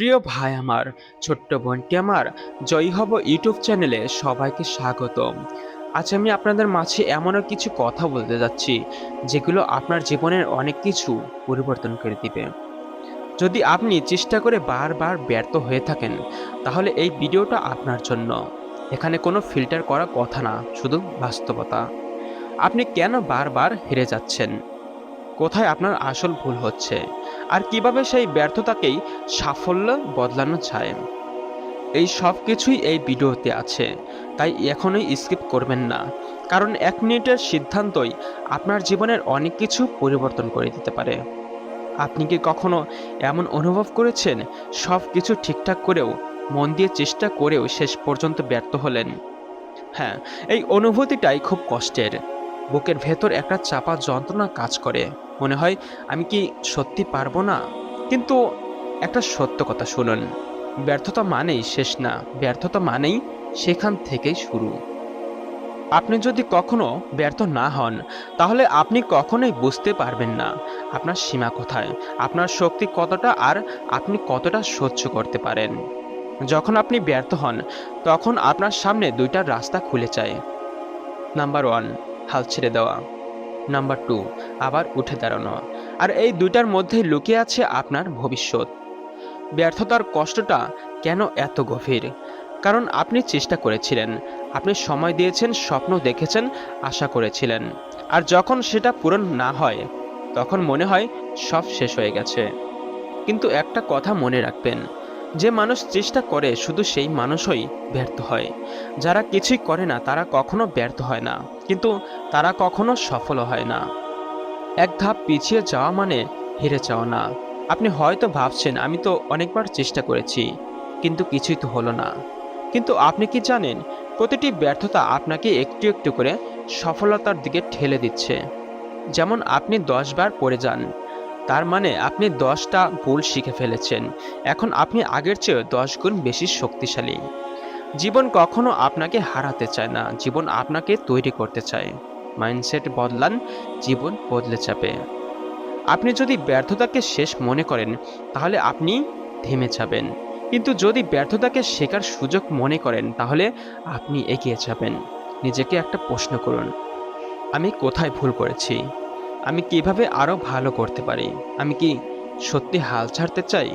প্রিয় ভাই আমার, ছোট্ট বোনটি আমার, জয়ী হব ইউটিউব চ্যানেলে সবাইকে স্বাগতম। আজ আমি আপনাদের মাঝে এমনও কিছু কথা বলতে যাচ্ছি যেগুলো আপনার জীবনের অনেক কিছু পরিবর্তন করে দিবে। যদি আপনি চেষ্টা করে বারবার ব্যর্থ হয়ে থাকেন, তাহলে এই ভিডিওটা আপনার জন্য। এখানে কোনো ফিল্টার করা কথা না, শুধু বাস্তবতা। আপনি কেন বারবার হেরে যাচ্ছেন, কোথায় আপনার আসল ভুল হচ্ছে, আর কিভাবে সেই ব্যর্থতাকেই সাফল্য বদলানো যায়, এই সব কিছুই এই ভিডিওতে আছে। তাই এখনই স্কিপ করবেন না, কারণ 1 মিনিটের সিদ্ধান্তই আপনার জীবনের অনেক কিছু পরিবর্তন করে দিতে পারে। আপনি কি কখনো এমন অনুভব করেছেন, সব কিছু ঠিকঠাক করেও, মন দিয়ে চেষ্টা করেও শেষ পর্যন্ত ব্যর্থ হলেন? হ্যাঁ, এই অনুভূতিটাই খুব কষ্টের। বুকের ভেতর একটা চাপা যন্ত্রণা কাজ করে। মনে হয় আমি কি সত্যি পারবো না। কিন্তু একটা সত্য কথা শুনুন, ব্যর্থতা মানেই শেষ না, ব্যর্থতা মানেই সেখান থেকেই শুরু। আপনি যদি কখনো ব্যর্থ না হন, তাহলে আপনি কখনোই বুঝতে পারবেন না আপনার সীমা কোথায়, আপনার শক্তি কতটা, আর আপনি কতটা সহ্য করতে পারেন। যখন আপনি ব্যর্থ হন, তখন আপনার সামনে দুইটা রাস্তা খুলে যায়। নাম্বার 1, হাল ছেড়ে দেওয়া। নাম্বার 2, আবার উঠে দাঁড়ানো। আর এই দুইটার মধ্যেই লুকিয়ে আছে আপনার ভবিষ্যৎ। ব্যর্থতার কষ্টটা কেন এত গভীর? কারণ আপনি চেষ্টা করেছিলেন, আপনি সময় দিয়েছেন, স্বপ্ন দেখেছেন, আশা করেছিলেন। আর যখন সেটা পূরণ না হয়, তখন মনে হয় সব শেষ হয়ে গেছে। কিন্তু একটা কথা মনে রাখবেন, যে মানুষ চেষ্টা করে শুধু সেই মানুষই ব্যর্থ হয়। যারা কিছুই করে না তারা কখনো ব্যর্থ হয় না, কিন্তু তারা কখনো সফল হয় না। এক ধাপ পিছিয়ে যাওয়া মানে হেরে যাওয়া না। আপনি হয়তো ভাবছেন, আমি তো অনেকবার চেষ্টা করেছি, কিন্তু কিছুই তো হলো না। কিন্তু আপনি কি জানেন, প্রতিটি ব্যর্থতা আপনাকে একটু একটু করে সফলতার দিকে ঠেলে দিচ্ছে। যেমন আপনি 10 বার পড়ে যান, তার মানে আপনি 10টা ভুল শিখে ফেলেছেন। এখন আপনি আগের চেয়ে 10 গুণ বেশি শক্তিশালী। জীবন কখনো আপনাকে হারাতে চায় না, জীবন আপনাকে তৈরি করতে চায়। মাইন্ডসেট বদলান, জীবন বদলে যাবে। আপনি যদি ব্যর্থতাকে শেষ মনে করেন, তাহলে আপনি থেমে যাবেন। কিন্তু যদি ব্যর্থতাকে শেখার সুযোগ মনে করেন, তাহলে আপনি এগিয়ে যাবেন। নিজেকে একটা প্রশ্ন করুন, আমি কোথায় ভুল করেছি? আমি কিভাবে আরো ভালো করতে পারি? আমি কি সত্যি হাল ছাড়তে চাই?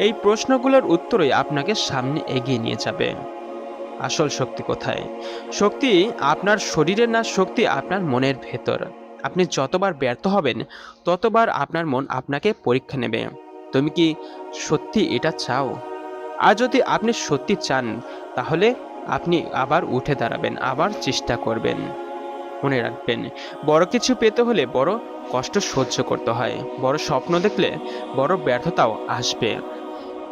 এই প্রশ্নগুলোর উত্তরই আপনাকে সামনে এগিয়ে নিয়ে যাবে। আসল শক্তি কোথায়? শক্তি আপনার শরীরে না, শক্তি আপনার মনের ভেতর। আপনি যতবার ব্যর্থ হবেন, ততবার আপনার মন আপনাকে পরীক্ষা নেবে। তুমি কি সত্যি এটা চাও? আর যদি আপনি সত্যি চান, তাহলে আপনি আবার উঠে দাঁড়াবেন, আবার চেষ্টা করবেন। মনে রাখবেন, বড় কিছু পেতে হলে বড় কষ্ট সহ্য করতে হয়। বড় স্বপ্ন দেখলে বড় ব্যর্থতাও আসবে।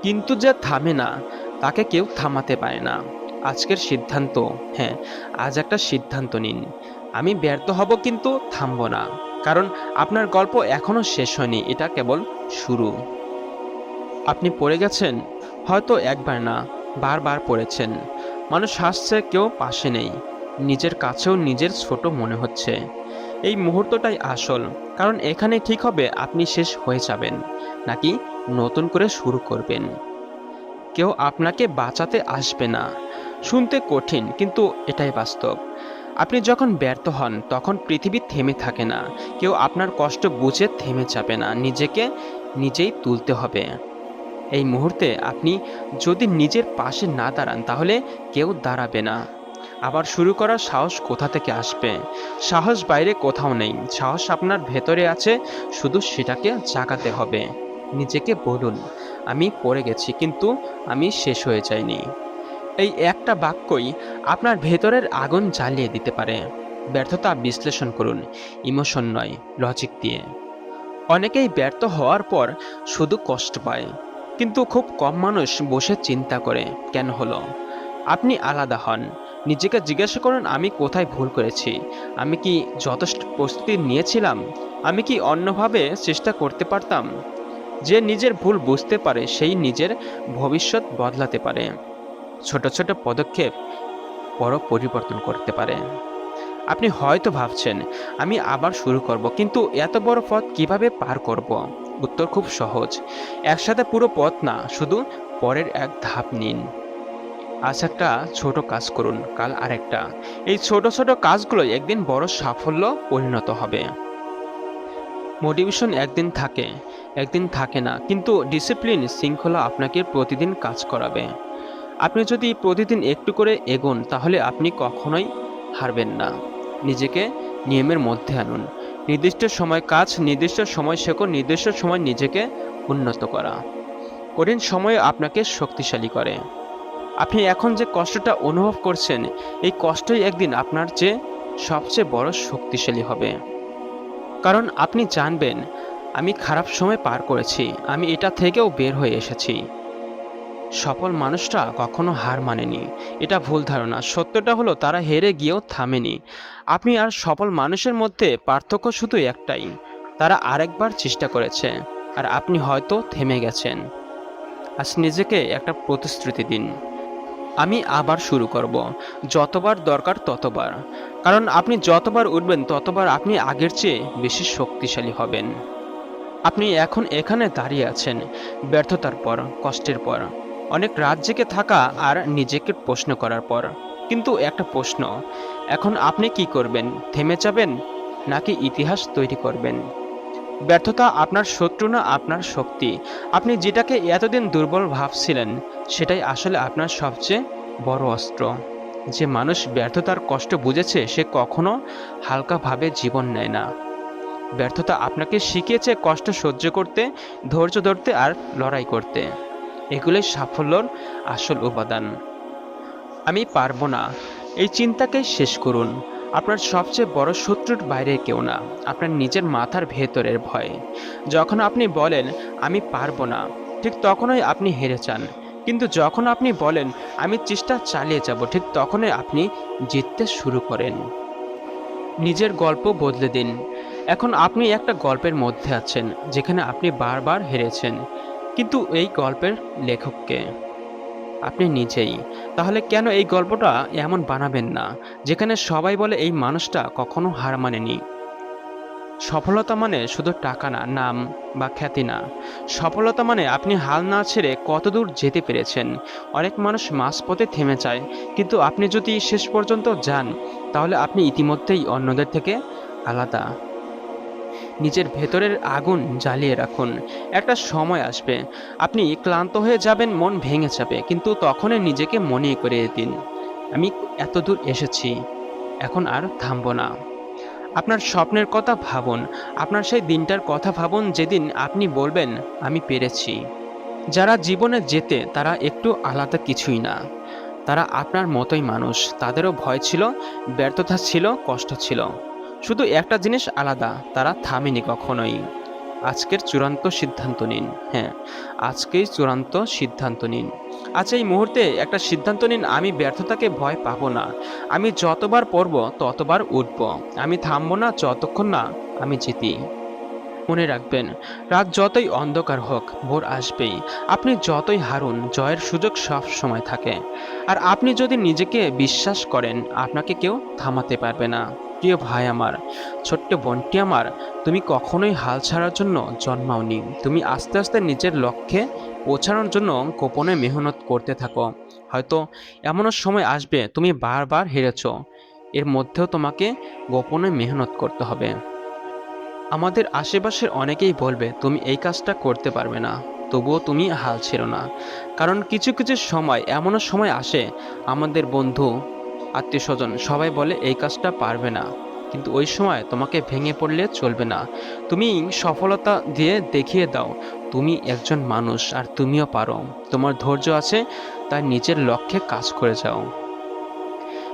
কিন্তু যে থামে না, তাকে কেউ থামাতে পারে না। আজকের সিদ্ধান্ত, হ্যাঁ, আজ একটা সিদ্ধান্ত নিন, আমি ব্যর্থ হব কিন্তু থামব না। কারণ আপনার গল্প এখনো শেষ হয়নি, এটা কেবল শুরু। আপনি পড়ে গেছেন, হয়তো একবার না, বারবার পড়েছেন। মানুষ হাসছে, কেউ পাশে নেই। নিজের কাছেও নিজের ছোট মনে হচ্ছে। এই মুহূর্তটাই আসল, কারণ এখানে ঠিক হবে আপনি শেষ হয়ে যাবেন, নাকি নতুন করে শুরু করবেন। কেউ আপনাকে বাঁচাতে আসবে না। শুনতে কঠিন, কিন্তু এটাই বাস্তব। আপনি যখন ব্যর্থ হন, তখন পৃথিবী থেমে থাকে না। কেউ আপনার কষ্ট বুঝে থেমে যাবে না। নিজেকে নিজেই তুলতে হবে। এই মুহূর্তে আপনি যদি নিজের পাশে না দাঁড়ান, তাহলে কেউ দাঁড়াবে না। আবার শুরু করার সাহস কোথা থেকে আসবে? সাহস বাইরে কোথাও নেই, সাহস আপনার ভেতরে আছে, শুধু সেটাকে জাগাতে হবে। নিজেকে বলুন, আমি পড়ে গেছি, কিন্তু আমি শেষ হয়ে যাইনি। এই একটা বাক্যই আপনার ভেতরের আগুন জ্বালিয়ে দিতে পারে। ব্যর্থতা বিশ্লেষণ করুন, ইমোশন নয়, লজিক দিয়ে। অনেকেই ব্যর্থ হওয়ার পর শুধু কষ্ট পায়, কিন্তু খুব কম মানুষ বসে চিন্তা করে কেন হলো। আপনি আলাদা হন। নিজেকে জিজ্ঞাসা করুন, আমি কোথায় ভুল করেছি? আমি কি যথেষ্ট প্রস্তুতি নিয়েছিলাম? আমি কি অন্যভাবে চেষ্টা করতে পারতাম? যে নিজের ভুল বুঝতে পারে, সেই নিজের ভবিষ্যৎ বদলাতে পারে। ছোট ছোট পদক্ষেপ বড় পরিবর্তন করতে পারে। আপনি হয়তো ভাবছেন, আমি আবার শুরু করব, কিন্তু এত বড় পথ কিভাবে পার করব? উত্তর খুব সহজ। একসাথে পুরো পথ না, শুধু পরের এক ধাপ নিন। আজ একটা ছোট কাজ করুন, কাল আরেকটা। এই ছোট ছোট কাজগুলো একদিন বড় সাফল্য পরিণত হবে। মোটিভেশন একদিন থাকে, একদিন থাকে না, কিন্তু ডিসিপ্লিন, শৃঙ্খলা আপনাকে প্রতিদিন কাজ করাবে। আপনি যদি প্রতিদিন একটু করে এগোন, তাহলে আপনি কখনোই হারবেন না। নিজেকে নিয়মের মধ্যে আনুন। নির্দিষ্ট সময় কাজ, নির্দিষ্ট সময় শেখো, নির্দিষ্ট সময় নিজেকে উন্নত করা। কঠিন সময় আপনাকে শক্তিশালী করে। আপনি এখন যে কষ্টটা অনুভব করছেন, এই কষ্টই একদিন আপনার চেয়ে সবচেয়ে বড় শক্তিশালী হবে। কারণ আপনি জানবেন, আমি খারাপ সময় পার করেছি, আমি এটা থেকেও বের হয়ে এসেছি। সফল মানুষরা কখনো হার মানেনি, এটা ভুল ধারণা। সত্যটা হলো তারা হেরে গিয়েও থামেনি। আপনি আর সফল মানুষের মধ্যে পার্থক্য শুধু একটাই, তারা আরেকবার চেষ্টা করেছে, আর আপনি হয়তো থেমে গেছেন। আজ নিজেকে একটা প্রতিশ্রুতি দিন, আমি আবার শুরু করব, যতবার দরকার ততবার। কারণ আপনি যতবার উঠবেন, ততবার আপনি আগের চেয়ে বেশি শক্তিশালী হবেন। আপনি এখন এখানে দাঁড়িয়ে আছেন, ব্যর্থতার পর, কষ্টের পর, অনেক রাত জেগে থাকা আর নিজেকে প্রশ্ন করার পর। কিন্তু একটা প্রশ্ন, এখন আপনি কি করবেন? থেমে যাবেন নাকি ইতিহাস তৈরি করবেন? ব্যর্থতা আপনার শত্রু না, আপনার শক্তি। আপনি যেটাকে এতদিন দুর্বল ভাবছিলেন, সেটাই আসলে আপনার সবচেয়ে বড় অস্ত্র। যে মানুষ ব্যর্থতার কষ্ট বুঝেছে, সে কখনো হালকাভাবে জীবন নেয় না। ব্যর্থতা আপনাকে শিখিয়েছে কষ্ট সহ্য করতে, ধৈর্য ধরতে আর লড়াই করতে। এগুলোই সাফল্যর আসল উপাদান। আমি পারবো না, এই চিন্তাকেই শেষ করুন। আপনার সবচেয়ে বড় শত্রুর বাইরে কেউ না, আপনার নিজের মাথার ভেতরের ভয়। যখন আপনি বলেন আমি পারবো না, ঠিক তখনই আপনি হেরে যান। কিন্তু যখন আপনি বলেন আমি চেষ্টা চালিয়ে যাব, ঠিক তখনই আপনি জিততে শুরু করেন। নিজের গল্প বদলে দিন। এখন আপনি একটা গল্পের মধ্যে আছেন, যেখানে আপনি বারবার হেরেছেন, কিন্তু এই গল্পের লেখককে আপনি নিজেই। তাহলে কেন এই গল্পটা এমন বানাবেন না, যেখানে সবাই বলে এই মানুষটা কখনো হার মানেনি? সফলতা মানে শুধু টাকা না, নাম বা খ্যাতি না। সফলতা মানে আপনি হাল না ছেড়ে কতদূর যেতে পেরেছেন। অনেক মানুষ মাঝপথে থেমে যায়, কিন্তু আপনি যদি শেষ পর্যন্ত যান, তাহলে আপনি ইতিমধ্যেই অন্যদের থেকে আলাদা। নিজের ভেতরের আগুন জ্বালিয়ে রাখুন। একটা সময় আসবে, আপনি ক্লান্ত হয়ে যাবেন, মন ভেঙে যাবে, কিন্তু তখনই নিজেকে মনে করিয়ে দিন, আমি এত দূর এসেছি, এখন আর থামবো না। আপনার স্বপ্নের কথা ভাবুন, আপনার সেই দিনটার কথা ভাবুন যেদিন আপনি বলবেন আমি পেরেছি। যারা জীবনে জেতে, তারা একটু আলাদা কিছুই না। তারা আপনার মতোই মানুষ, তাদেরও ভয় ছিল, ব্যর্থতা ছিল, কষ্ট ছিল। শুধু একটা জিনিস আলাদা, তারা থামেনি কখনোই। আজকের চূড়ান্ত সিদ্ধান্ত নিন। হ্যাঁ, আজকেই চূড়ান্ত সিদ্ধান্ত নিন। আজ এই মুহূর্তে একটা সিদ্ধান্ত নিন, আমি ব্যর্থতাকে ভয় পাবো না। আমি যতবার পড়ব ততবার উঠব। আমি থামবো না যতক্ষণ না আমি জিতি। মনে রাখবেন, রাত যতই অন্ধকার হোক, ভোর আসবেই। আপনি যতই হারুন, জয়ের সুযোগ সব সময় থাকে। আর আপনি যদি নিজেকে বিশ্বাস করেন, আপনাকে কেউ থামাতে পারবে না। প্রিয় ভাই আমার, ছোট্ট বোনটি আমার, তুমি কখনোই হাল ছাড়ার জন্য জন্মাওনি। তুমি আস্তে আস্তে নিজের লক্ষ্যে পৌঁছানোর জন্য গোপনে মেহনত করতে থাকো। হয়তো এমনও সময় আসবে তুমি বারবার হেরেছ, এর মধ্যেও তোমাকে গোপনে মেহনত করতে হবে। আমাদের আশেপাশের অনেকেই বলবে তুমি এই কাজটা করতে পারবে না, তবুও তুমি হাল ছেড়ো না। কারণ কিছু কিছু সময় এমনও সময় আসে, আমাদের বন্ধু, আত্মীয়স্বজন সবাই বলে এই কাজটা পারবে না, কিন্তু ওই সময় তোমাকে ভেঙে পড়লে চলবে না। তুমি সফলতা দিয়ে দেখিয়ে দাও তুমি একজন মানুষ, আর তুমিও পারো। তোমার ধৈর্য আছে, তাই নিজের লক্ষ্যে কাজ করে যাও।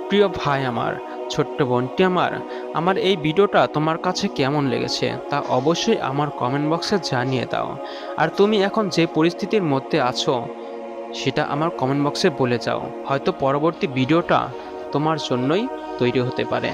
প্রিয় ভাই আমার, ছোট্ট বোনটি আমার, আমার এই ভিডিওটা তোমার কাছে কেমন লেগেছে তা অবশ্যই আমার কমেন্ট বক্সে জানিয়ে দাও। আর তুমি এখন যে পরিস্থিতির মধ্যে আছো, সেটা আমার কমেন্ট বক্সে বলে যাও। হয়তো পরবর্তী ভিডিওটা তোমার জন্যই তৈরি হতে পারে।